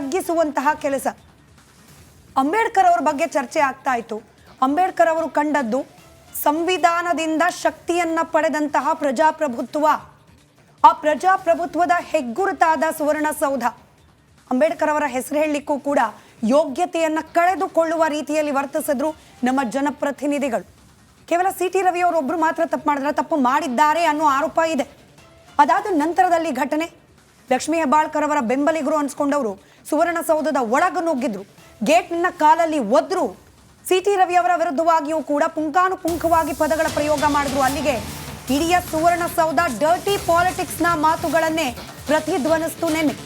ತಗ್ಗಿಸುವಂತಹ ಕೆಲಸ. ಅಂಬೇಡ್ಕರ್ ಅವರ ಬಗ್ಗೆ ಚರ್ಚೆ ಆಗ್ತಾ ಇತ್ತು. ಅಂಬೇಡ್ಕರ್ ಅವರು ಕಂಡದ್ದು ಸಂವಿಧಾನದಿಂದ ಶಕ್ತಿಯನ್ನ ಪಡೆದಂತಹ ಪ್ರಜಾಪ್ರಭುತ್ವ. ಆ ಪ್ರಜಾಪ್ರಭುತ್ವದ ಹೆಗ್ಗುರುತಾದ ಸುವರ್ಣಸೌಧ. ಅಂಬೇಡ್ಕರ್ ಅವರ ಹೆಸರು ಹೇಳಲಿಕ್ಕೂ ಕೂಡ ಯೋಗ್ಯತೆಯನ್ನು ಕಳೆದುಕೊಳ್ಳುವ ರೀತಿಯಲ್ಲಿ ವರ್ತಿಸಿದ್ರು ನಮ್ಮ ಜನಪ್ರತಿನಿಧಿಗಳು. ಕೇವಲ CT ರವಿ ಅವರೊಬ್ಬರು ಮಾತ್ರ ತಪ್ಪು ಮಾಡಿದ್ರೆ, ತಪ್ಪು ಮಾಡಿದ್ದಾರೆ ಅನ್ನೋ ಆರೋಪ ಇದೆ. ಅದಾದ ನಂತರದಲ್ಲಿ ಘಟನೆ, ಲಕ್ಷ್ಮೀ ಹೆಬ್ಬಾಳ್ಕರ್ ಅವರ ಬೆಂಬಲಿಗರು ಅನ್ಸ್ಕೊಂಡವರು ಸುವರ್ಣಸೌಧದ ಒಳಗೆ ನುಗ್ಗಿದ್ರು, ಗೇಟ್ನ ಕಾಲಲ್ಲಿ ಒದ್ರು. CT ರವಿ ಅವರ ವಿರುದ್ಧವಾಗಿಯೂ ಕೂಡ ಪುಂಖಾನುಪುಂಖವಾಗಿ ಪದಗಳ ಪ್ರಯೋಗ ಮಾಡಿದ್ರು. ಅಲ್ಲಿಗೆ ಇಡೀ ಸುವರ್ಣಸೌಧ ಡರ್ಟಿ ಪಾಲಿಟಿಕ್ಸ್ನ ಮಾತುಗಳನ್ನೇ ಪ್ರತಿಧ್ವನಿಸ್ತು. ನೆನ್ನೆ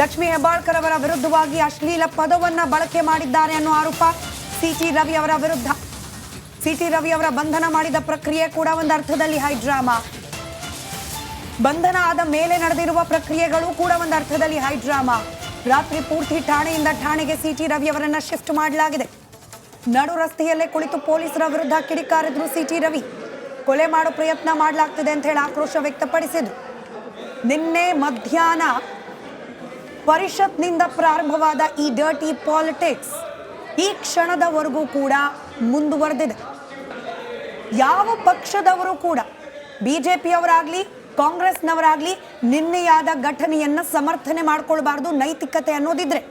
ಲಕ್ಷ್ಮೀ ಹೆಬ್ಬಾಳ್ಕರ್ ಅವರ ವಿರುದ್ಧವಾಗಿ ಅಶ್ಲೀಲ ಪದವನ್ನ ಬಳಕೆ ಮಾಡಿದ್ದಾರೆ ಅನ್ನೋ ಆರೋಪ CT ರವಿ ಅವರ ವಿರುದ್ಧ. CT ರವಿ ಅವರ ಬಂಧನ ಮಾಡಿದ ಪ್ರಕ್ರಿಯೆ ಕೂಡ ಒಂದು ಅರ್ಥದಲ್ಲಿ ಹೈ ಡ್ರಾಮಾ. ಬಂಧನ ಆದ ಮೇಲೆ ನಡೆದಿರುವ ಪ್ರಕ್ರಿಯೆಗಳು ಕೂಡ ಒಂದು ಅರ್ಥದಲ್ಲಿ ಹೈ ಡ್ರಾಮಾ. ರಾತ್ರಿ ಪೂರ್ತಿ ಠಾಣೆಯಿಂದ ಠಾಣೆಗೆ CT ರವಿ ಅವರನ್ನ ಶಿಫ್ಟ್ ಮಾಡಲಾಗಿದೆ. ನಡು ರಸ್ತೆಯಲ್ಲೇ ಕುಳಿತು ಪೊಲೀಸರ ವಿರುದ್ಧ ಕಿಡಿಕಾರಿದ್ರು CT ರವಿ. ಕೊಲೆ ಮಾಡೋ ಪ್ರಯತ್ನ ಮಾಡಲಾಗ್ತಿದೆ ಅಂತ ಹೇಳಿ ಆಕ್ರೋಶ ವ್ಯಕ್ತಪಡಿಸಿದ್ರು. ನಿನ್ನೆ ಮಧ್ಯಾಹ್ನ ಪರಿಷತ್ನಿಂದ ಪ್ರಾರಂಭವಾದ ಈ ಡರ್ಟಿ ಪಾಲಿಟಿಕ್ಸ್ ಈ ಕ್ಷಣದವರೆಗೂ ಕೂಡ ಮುಂದುವರೆದಿದೆ. ಯಾವ ಪಕ್ಷದವರು ಕೂಡ, BJPಯವರಾಗ್ಲಿ ಕಾಂಗ್ರೆಸ್ನವರಾಗ್ಲಿ, ನಿನ್ನೆಯಾದ ಘಟನೆಯನ್ನ ಸಮರ್ಥನೆ ಮಾಡ್ಕೊಳ್ಬಾರ್ದು. ನೈತಿಕತೆ ಅನ್ನೋದಿದ್ರೆ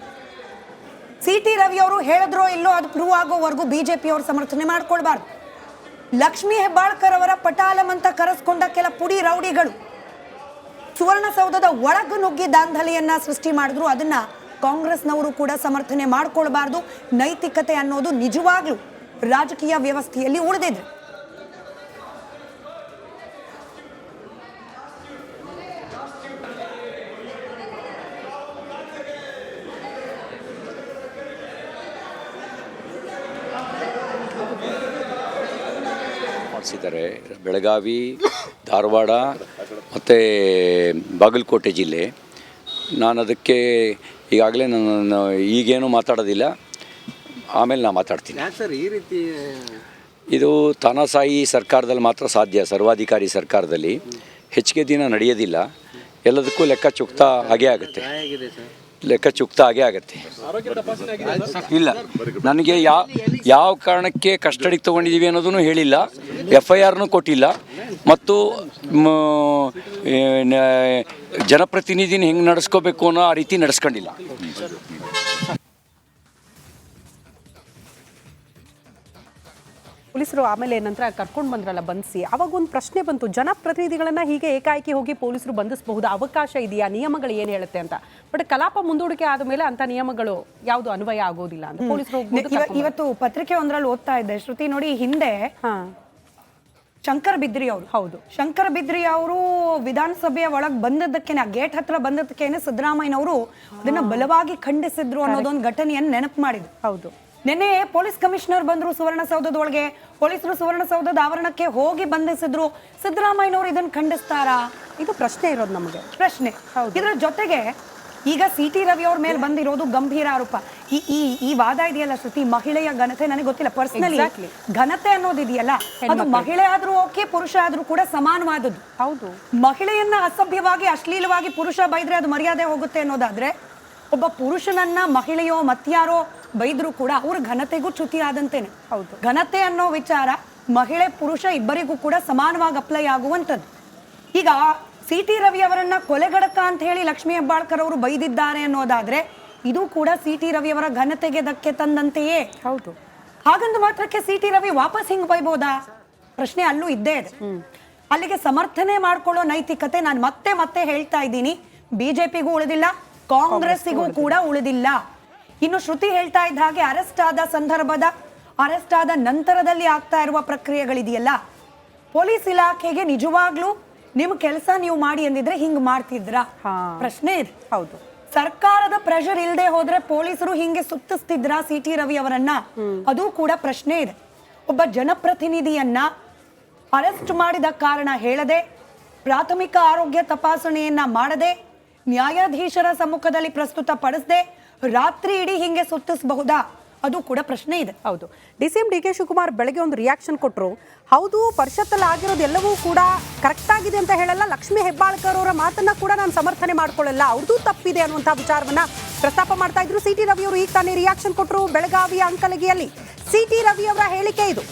CT ರವಿ ಅವರು ಹೇಳಿದ್ರೋ ಇಲ್ಲೋ ಅದು ಪ್ರೂವ್ ಆಗೋವರೆಗೂ BJPಯವರು ಸಮರ್ಥನೆ ಮಾಡ್ಕೊಳ್ಬಾರ್ದು. ಲಕ್ಷ್ಮೀ ಹೆಬ್ಬಾಳ್ಕರ್ ಅವರ ಪಟಾಲಂ ಅಂತ ಕರೆಸ್ಕೊಂಡ ಕೆಲ ಪುಡಿ ರೌಡಿಗಳು ಸುವರ್ಣಸೌಧದ ಒಳಗೆ ನುಗ್ಗಿ ದಾಂಧಲೆಯನ್ನ ಸೃಷ್ಟಿ ಮಾಡಿದ್ರು. ಅದನ್ನ ಕಾಂಗ್ರೆಸ್ನವರು ಕೂಡ ಸಮರ್ಥನೆ ಮಾಡ್ಕೊಳ್ಬಾರ್ದು. ನೈತಿಕತೆ ಅನ್ನೋದು ನಿಜವಾಗ್ಲೂ ರಾಜಕೀಯ ವ್ಯವಸ್ಥೆಯಲ್ಲಿ ಉಳಿದಿದೆ. ಮಾಡಿಸಿದ್ದಾರೆ. ಬೆಳಗಾವಿ, ಧಾರವಾಡ ಮತ್ತು ಬಾಗಲಕೋಟೆ ಜಿಲ್ಲೆ. ನಾನು ಅದಕ್ಕೆ ಈಗಾಗಲೇ ನಾನು ಈಗೇನು ಮಾತಾಡೋದಿಲ್ಲ, ಆಮೇಲೆ ನಾನು ಮಾತಾಡ್ತೀನಿ. ಸರ್ ಈ ರೀತಿ ಇದು ತಾನಾಸಾಯಿ ಸರ್ಕಾರದಲ್ಲಿ ಮಾತ್ರ ಸಾಧ್ಯ. ಸರ್ವಾಧಿಕಾರಿ ಸರ್ಕಾರದಲ್ಲಿ ಹೆಚ್ಚಿಗೆ ದಿನ ನಡೆಯೋದಿಲ್ಲ. ಎಲ್ಲದಕ್ಕೂ ಲೆಕ್ಕ ಚುಕ್ತಾ ಆಗೇ ಆಗುತ್ತೆ. ಲೆಕ್ಕ ಚುಕ್ತಾ ಆಗೇ ಆಗುತ್ತೆ. ಇಲ್ಲ, ನನಗೆ ಯಾವ ಕಾರಣಕ್ಕೆ ಕಸ್ಟಡಿಗೆ ತೊಗೊಂಡಿದ್ದೀವಿ ಅನ್ನೋದನ್ನು ಹೇಳಿಲ್ಲ, FIRನೂ ಕೊಟ್ಟಿಲ್ಲ, ಮತ್ತು ಜನಪ್ರತಿನಿಧಿನ ಹೆಂಗೆ ನಡೆಸ್ಕೋಬೇಕು ಅನ್ನೋ ಆ ರೀತಿ ನಡೆಸ್ಕೊಂಡಿಲ್ಲ. ಪೊಲೀಸರು ಆಮೇಲೆ ನಂತರ ಕರ್ಕೊಂಡು ಬಂದ್ರಲ್ಲ ಬಂಧಿಸಿ, ಅವಾಗ ಒಂದು ಪ್ರಶ್ನೆ ಬಂತು, ಜನಪ್ರತಿನಿಧಿಗಳನ್ನ ಹೀಗೆ ಏಕಾಏಕಿ ಹೋಗಿ ಪೊಲೀಸರು ಬಂಧಿಸಬಹುದಾ, ಅವಕಾಶ ಇದೆಯಾ, ನಿಯಮಗಳು ಏನು ಹೇಳುತ್ತೆ ಅಂತ. ಬಟ್ ಕಲಾಪ ಮುಂದೂಡಿಕೆ ಆದ ಮೇಲೆ ಅಂತ ನಿಯಮಗಳು ಯಾವುದು ಅನ್ವಯ ಆಗೋದಿಲ್ಲ ಅಂತ ಪೊಲೀಸರು. ಇವತ್ತು ಪತ್ರಿಕೆ ಒಂದರಲ್ಲಿ ಓದ್ತಾ ಇದ್ದೆ ಶ್ರುತಿ, ನೋಡಿ ಹಿಂದೆ ಶಂಕರ್ ಬಿದ್ರಿ ಅವರು, ಹೌದು ಶಂಕರ್ ಬಿದ್ರಿ ಅವರು ವಿಧಾನಸಭೆಯ ಒಳಗೆ ಬಂದದ್ದಕ್ಕೇನೆ, ಆ ಗೇಟ್ ಹತ್ರ ಬಂದದ್ದಕ್ಕೇನೆ ಸಿದ್ದರಾಮಯ್ಯನವರು ಅದನ್ನ ಬಲವಾಗಿ ಖಂಡಿಸಿದ್ರು ಅನ್ನೋದೊಂದು ಘಟನೆಯನ್ನು ನೆನಪು ಮಾಡಿದ್ರು. ಹೌದು, ನಿನ್ನೆ ಪೊಲೀಸ್ ಕಮಿಷನರ್ ಬಂದ್ರು ಸುವರ್ಣಸೌಧದ ಒಳಗೆ, ಪೊಲೀಸರು ಸುವರ್ಣಸೌಧದ ಆವರಣಕ್ಕೆ ಹೋಗಿ ಬಂಧಿಸಿದ್ರು. ಸಿದ್ದರಾಮಯ್ಯನವರು ಇದನ್ನ ಖಂಡಿಸ್ತಾರಾ? ಇದು ಪ್ರಶ್ನೆ ಇರೋದು ನಮಗೆ, ಪ್ರಶ್ನೆ. ಇದರ ಜೊತೆಗೆ ಈಗ CT ರವಿ ಅವ್ರ ಮೇಲೆ ಬಂದಿರೋದು ಗಂಭೀರ ಆರೋಪ. ಈ ವಾದ ಇದೆಯಲ್ಲ ಶ್ರುತಿ, ಮಹಿಳೆಯ ಘನತೆ, ನನಗೆ ಗೊತ್ತಿಲ್ಲ ಪರ್ಸನಲಿ, ಘನತೆ ಅನ್ನೋದಿದೆಯಲ್ಲ ಅದು ಮಹಿಳೆ ಆದ್ರೂ ಓಕೆ, ಪುರುಷ ಆದ್ರೂ ಕೂಡ ಸಮಾನವಾದದ್ದು. ಹೌದು, ಮಹಿಳೆಯನ್ನ ಅಸಭ್ಯವಾಗಿ ಅಶ್ಲೀಲವಾಗಿ ಪುರುಷ ಬೈದ್ರೆ ಅದು ಮರ್ಯಾದೆ ಹೋಗುತ್ತೆ ಅನ್ನೋದಾದ್ರೆ, ಒಬ್ಬ ಪುರುಷನನ್ನ ಮಹಿಳೆಯೋ ಮತ್ಯಾರೋ ಬೈದ್ರು ಕೂಡ ಅವ್ರ ಘನತೆಗೂ ಚ್ಯುತಿ ಆದಂತೇನೆ. ಹೌದು, ಘನತೆ ಅನ್ನೋ ವಿಚಾರ ಮಹಿಳೆ ಪುರುಷ ಇಬ್ಬರಿಗೂ ಕೂಡ ಸಮಾನವಾಗಿ ಅಪ್ಲೈ ಆಗುವಂಥದ್ದು. ಈಗ CT ರವಿ ಅವರನ್ನ ಕೊಲೆಗಡಕ ಅಂತ ಹೇಳಿ ಲಕ್ಷ್ಮೀ ಹೆಬ್ಬಾಳ್ಕರ್ ಅವರು ಬೈದಿದ್ದಾರೆ ಅನ್ನೋದಾದ್ರೆ ಇದು ಕೂಡ CT ರವಿ ಅವರ ಘನತೆಗೆ ಧಕ್ಕೆ ತಂದಂತೆಯೇ. ಹೌದು, ಹಾಗಂದು ಮಾತ್ರಕ್ಕೆ CT ರವಿ ವಾಪಸ್ ಹಿಂಗ್ ಬೈಬೋದಾ? ಪ್ರಶ್ನೆ ಅಲ್ಲೂ ಇದ್ದೇ ಇದೆ. ಅಲ್ಲಿಗೆ ಸಮರ್ಥನೆ ಮಾಡ್ಕೊಳ್ಳೋ ನೈತಿಕತೆ ನಾನು ಮತ್ತೆ ಹೇಳ್ತಾ ಇದ್ದೀನಿ, BJPಗೂ ಉಳಿದಿಲ್ಲ, ಕಾಂಗ್ರೆಸ್ಸಿಗೂ ಕೂಡ ಉಳಿದಿಲ್ಲ. ಇನ್ನು ಶ್ರುತಿ ಹೇಳ್ತಾ ಇದ್ದ ಹಾಗೆ ಅರೆಸ್ಟ್ ಆದ ಸಂದರ್ಭದ, ಅರೆಸ್ಟ್ ಆದ ನಂತರದಲ್ಲಿ ಆಗ್ತಾ ಇರುವ ಪ್ರಕ್ರಿಯೆಗಳಿದೆಯಲ್ಲ, ಪೊಲೀಸ್ ಇಲಾಖೆಗೆ ನಿಜವಾಗ್ಲೂ ನಿಮ್ ಕೆಲಸ ನೀವು ಮಾಡಿ ಅಂದಿದ್ರೆ ಹಿಂಗ್ ಮಾಡ್ತಿದ್ರ? ಪ್ರಶ್ನೆ ಇದೆ. ಹೌದು, ಸರ್ಕಾರದ ಪ್ರೆಷರ್ ಇಲ್ಲದೆ ಹೋದ್ರೆ ಪೊಲೀಸರು ಹಿಂಗೆ ಸುತ್ತಿಸ್ತಿದ್ರ CT ರವಿ ಅವರನ್ನ? ಅದು ಕೂಡ ಪ್ರಶ್ನೆ ಇದೆ. ಒಬ್ಬ ಜನಪ್ರತಿನಿಧಿಯನ್ನ ಅರೆಸ್ಟ್ ಮಾಡಿದ ಕಾರಣ ಹೇಳದೆ, ಪ್ರಾಥಮಿಕ ಆರೋಗ್ಯ ತಪಾಸಣೆಯನ್ನ ಮಾಡದೆ, ನ್ಯಾಯಾಧೀಶರ ಸಮ್ಮುಖದಲ್ಲಿ ಪ್ರಸ್ತುತ ಪಡಿಸದೆ ರಾತ್ರಿ ಇಡೀ ಹಿಂಗೆ ಸುತ್ತಿಸಬಹುದಾ ಅದು ಕೂಡ ಪ್ರಶ್ನೆ ಇದೆ. ಹೌದು. DCM DK ಶಿವಕುಮಾರ್ ಬೆಳಗ್ಗೆ ಒಂದು ರಿಯಾಕ್ಷನ್ ಕೊಟ್ಟರು. ಹೌದು, ಪರಿಷತ್ತಲ್ಲಿ ಆಗಿರೋದು ಎಲ್ಲವೂ ಕೂಡ ಕರೆಕ್ಟ್ ಆಗಿದೆ ಅಂತ ಹೇಳಲ್ಲ, ಲಕ್ಷ್ಮೀ ಹೆಬ್ಬಾಳ್ಕರ್ ಅವರ ಮಾತನ್ನ ಕೂಡ ನಾನು ಸಮರ್ಥನೆ ಮಾಡ್ಕೊಳ್ಳಲ್ಲ, ಅವ್ರದ್ದು ತಪ್ಪಿದೆ ಅನ್ನುವಂಥ ವಿಚಾರವನ್ನ ಪ್ರಸ್ತಾಪ ಮಾಡ್ತಾ ಇದ್ರು. CT ರವಿ ಅವರು ಈಗ ತಾನೇ ರಿಯಾಕ್ಷನ್ ಕೊಟ್ಟರು ಬೆಳಗಾವಿಯ ಅಂಕಲಗಿಯಲ್ಲಿ. CT ರವಿ ಅವರ ಹೇಳಿಕೆ ಇದು.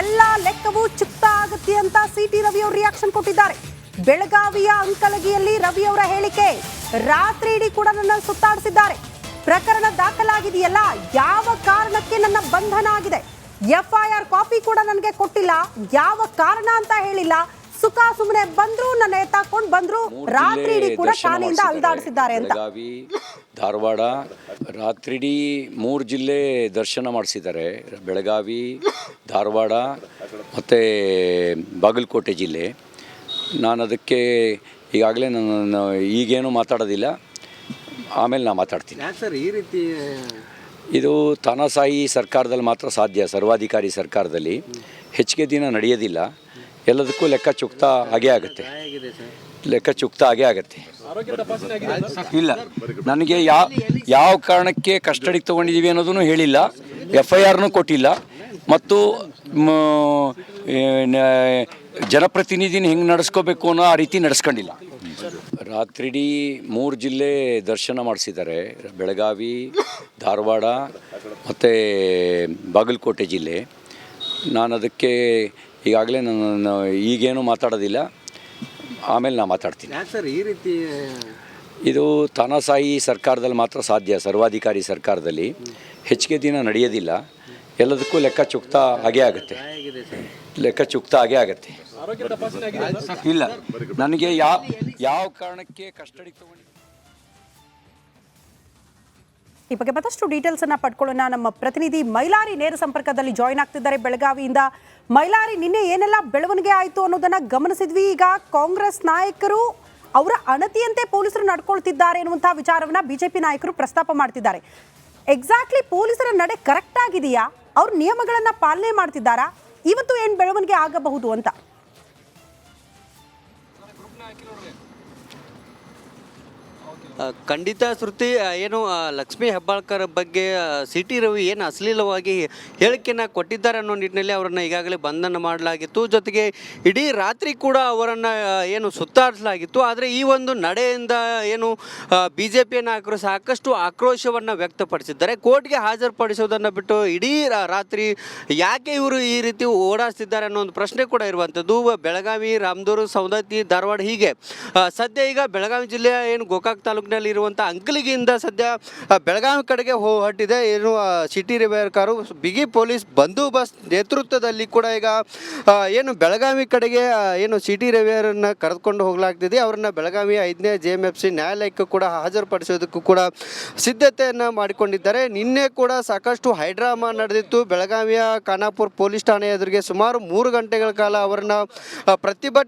ಎಲ್ಲ ಲೆಕ್ಕವೂ ಚುಕ್ತ ಆಗುತ್ತೆ ಅಂತ CT ರವಿ ಅವರು ರಿಯಾಕ್ಷನ್ ಕೊಟ್ಟಿದ್ದಾರೆ. ಬೆಳಗಾವಿಯ ಅಂಕಲಗಿಯಲ್ಲಿ ರವಿ ಅವರ ಹೇಳಿಕೆ. ರಾತ್ರಿ ಇಡೀ ಕೂಡ ನನ್ನ ಸುತ್ತಾಡಿಸಿದ್ದಾರೆ, ಪ್ರಕರಣ ದಾಖಲಾಗಿದೆಯಲ್ಲ, ಯಾವ ಕಾರಣಕ್ಕೆ ನನ್ನ ಬಂಧನ ಆಗಿದೆ, FIR ಕಾಪಿ ಕೂಡ ನನಗೆ ಕೊಟ್ಟಿಲ್ಲ, ಯಾವ ಕಾರಣ ಅಂತ ಹೇಳಿಲ್ಲ, ಸುಖ ಸುಮ್ಮನೆ ಬಂದ್ರು, ನನ್ನ ಎತ್ತಾಕೊಂಡು ಬಂದ್ರು, ರಾತ್ರಿ ಇಡೀ ಕೂಡ ಠಾಣೆಯಿಂದ ಅಲ್ದಾಡಿಸಿದ್ದಾರೆ ಅಂತ. ಬೆಳಗಾವಿ, ಧಾರವಾಡ, ರಾತ್ರಿಡೀ 3 ಜಿಲ್ಲೆ ದರ್ಶನ ಮಾಡಿಸಿದ್ದಾರೆ. ಬೆಳಗಾವಿ, ಧಾರವಾಡ ಮತ್ತು ಬಾಗಲಕೋಟೆ ಜಿಲ್ಲೆ. ನಾನು ಅದಕ್ಕೆ ಈಗಾಗಲೇ ನಾನು ಈಗೇನು ಮಾತಾಡೋದಿಲ್ಲ, ಆಮೇಲೆ ನಾನು ಮಾತಾಡ್ತೀನಿ. ಯಾಕೆ ಸರ್ ಈ ರೀತಿ? ಇದು ತಾನಾಸಾಯಿ ಸರ್ಕಾರದಲ್ಲಿ ಮಾತ್ರ ಸಾಧ್ಯ. ಸರ್ವಾಧಿಕಾರಿ ಸರ್ಕಾರದಲ್ಲಿ ಹೆಚ್ಚಿಗೆ ದಿನ ನಡೆಯೋದಿಲ್ಲ. ಎಲ್ಲದಕ್ಕೂ ಲೆಕ್ಕ ಚುಕ್ತ ಆಗೇ ಆಗುತ್ತೆ. ಲೆಕ್ಕ ಚುಕ್ತ ಆಗೇ ಆಗುತ್ತೆ. ಇಲ್ಲ, ನನಗೆ ಯಾವ ಕಾರಣಕ್ಕೆ ಕಸ್ಟಡಿಗೆ ತೊಗೊಂಡಿದ್ದೀವಿ ಅನ್ನೋದನ್ನು ಹೇಳಿಲ್ಲ, FIRನೂ ಕೊಟ್ಟಿಲ್ಲ, ಮತ್ತು ಜನಪ್ರತಿನಿಧಿನ ಹೆಂಗೆ ನಡೆಸ್ಕೋಬೇಕು ಅನ್ನೋ ಆ ರೀತಿ ನಡೆಸ್ಕೊಂಡಿಲ್ಲ. ರಾತ್ರಿಡೀ 3 ಜಿಲ್ಲೆ ದರ್ಶನ ಮಾಡಿಸಿದ್ದಾರೆ. ಬೆಳಗಾವಿ, ಧಾರವಾಡ ಮತ್ತು ಬಾಗಲಕೋಟೆ ಜಿಲ್ಲೆ. ನಾನು ಅದಕ್ಕೆ ಈಗಾಗಲೇ ನಾನು ಈಗೇನು ಮಾತಾಡೋದಿಲ್ಲ, ಆಮೇಲೆ ನಾನು ಮಾತಾಡ್ತೀನಿ. ಯಾಕೆ ಸರ್ ಈ ರೀತಿ? ಇದು ತಾನಾಸಾಯಿ ಸರ್ಕಾರದಲ್ಲಿ ಮಾತ್ರ ಸಾಧ್ಯ. ಸರ್ವಾಧಿಕಾರಿ ಸರ್ಕಾರದಲ್ಲಿ ಹೆಚ್ಚಿಗೆ ದಿನ ನಡೆಯೋದಿಲ್ಲ. ಎಲ್ಲದಕ್ಕೂ ಲೆಕ್ಕ ಚುಕ್ತ ಆಗೇ ಆಗುತ್ತೆ. ಲೆಕ್ಕ ಚುಕ್ತ ಆಗೇ ಆಗುತ್ತೆ. ಇಲ್ಲ, ನನಗೆ ಯಾವ ಕಾರಣಕ್ಕೆ ಕಸ್ಟಡಿಗೆ ತಗೊಂಡು. ಈ ಬಗ್ಗೆ ಮತ್ತಷ್ಟು ಡೀಟೇಲ್ಸ್ ಅನ್ನ ಪಡ್ಕೊಳ್ಳೋಣ. ನಮ್ಮ ಪ್ರತಿನಿಧಿ ಮೈಲಾರಿ ನೇರ ಸಂಪರ್ಕದಲ್ಲಿ ಜಾಯಿನ್ ಆಗ್ತಿದ್ದಾರೆ ಬೆಳಗಾವಿಯಿಂದ. ಮೈಲಾರಿ, ನಿನ್ನೆ ಏನೆಲ್ಲ ಬೆಳವಣಿಗೆ ಆಯಿತು ಅನ್ನೋದನ್ನ ಗಮನಿಸಿದ್ವಿ. ಈಗ ಕಾಂಗ್ರೆಸ್ ನಾಯಕರು ಅವರ ಅಣತಿಯಂತೆ ಪೊಲೀಸರು ನಡ್ಕೊಳ್ತಿದ್ದಾರೆ ಎನ್ನುವಂತಹ ವಿಚಾರವನ್ನ ಬಿಜೆಪಿ ನಾಯಕರು ಪ್ರಸ್ತಾಪ ಮಾಡ್ತಿದ್ದಾರೆ. ಎಕ್ಸಾಕ್ಟ್ಲಿ ಪೊಲೀಸರ ನಡೆ ಕರೆಕ್ಟ್ ಆಗಿದೆಯಾ? ಅವ್ರ ನಿಯಮಗಳನ್ನ ಪಾಲನೆ ಮಾಡ್ತಿದ್ದಾರಾ? ಇವತ್ತು ಏನು ಬೆಳವಣಿಗೆ ಆಗಬಹುದು ಅಂತ? ಖಂಡಿತ ಶ್ರುತಿ, ಏನು ಲಕ್ಷ್ಮೀ ಹೆಬ್ಬಾಳ್ಕರ್ ಬಗ್ಗೆ CT ರವಿ ಏನು ಅಶ್ಲೀಲವಾಗಿ ಹೇಳಿಕೆಯನ್ನು ಕೊಟ್ಟಿದ್ದಾರೆ ಅನ್ನೋ ನಿಟ್ಟಿನಲ್ಲಿ ಅವರನ್ನು ಈಗಾಗಲೇ ಬಂಧನ ಮಾಡಲಾಗಿತ್ತು. ಜೊತೆಗೆ ಇಡೀ ರಾತ್ರಿ ಕೂಡ ಅವರನ್ನು ಏನು ಸುತ್ತಾಡಿಸಲಾಗಿತ್ತು. ಆದರೆ ಈ ಒಂದು ನಡೆಯಿಂದ ಏನು BJP ನಾಯಕರು ಸಾಕಷ್ಟು ಆಕ್ರೋಶವನ್ನು ವ್ಯಕ್ತಪಡಿಸಿದ್ದಾರೆ. ಕೋರ್ಟ್ಗೆ ಹಾಜರುಪಡಿಸೋದನ್ನು ಬಿಟ್ಟು ಇಡೀ ರಾತ್ರಿ ಯಾಕೆ ಇವರು ಈ ರೀತಿ ಓಡಾಡ್ತಿದ್ದಾರೆ ಅನ್ನೋ ಒಂದು ಪ್ರಶ್ನೆ ಕೂಡ ಇರುವಂಥದ್ದು. ಬೆಳಗಾವಿ, ರಾಮದುರ್ಗ, ಸವದತ್ತಿ, ಧಾರವಾಡ ಹೀಗೆ ಸದ್ಯ ಈಗ ಬೆಳಗಾವಿ ಜಿಲ್ಲೆಯ ಏನು ಗೋಕಾಕ್ ತಾಲೂಕಿನಲ್ಲಿ ಇರುವಂಥ ಅಂಕಲಿಗಿಯಿಂದ ಸದ್ಯ ಬೆಳಗಾವಿ ಕಡೆಗೆ ಹೊರಟಿದೆ. ಏನು CT ರವಿ ಕಾರು ಬಿಗಿ ಪೊಲೀಸ್ ಬಂದೋಬಸ್ತ್ ನೇತೃತ್ವದಲ್ಲಿ ಕೂಡ ಈಗ ಏನು ಬೆಳಗಾವಿ ಕಡೆಗೆ ಏನು CT ರವಿಯವರನ್ನು ಕರೆದುಕೊಂಡು ಹೋಗಲಾಗ್ತಿದೆ. ಅವರನ್ನು ಬೆಳಗಾವಿ 5ನೇ JMFC ನ್ಯಾಯಾಲಯಕ್ಕೂ ಕೂಡ ಹಾಜರುಪಡಿಸೋದಕ್ಕೂ ಕೂಡ ಸಿದ್ಧತೆಯನ್ನು ಮಾಡಿಕೊಂಡಿದ್ದಾರೆ. ನಿನ್ನೆ ಕೂಡ ಸಾಕಷ್ಟು ಹೈಡ್ರಾಮಾ ನಡೆದಿತ್ತು. ಬೆಳಗಾವಿಯ ಖಾನಾಪುರ ಪೊಲೀಸ್ ಠಾಣೆ ಎದುರಿಗೆ ಸುಮಾರು 3 ಗಂಟೆಗಳ ಕಾಲ ಅವರನ್ನು ಪ್ರತಿಭಟನೆ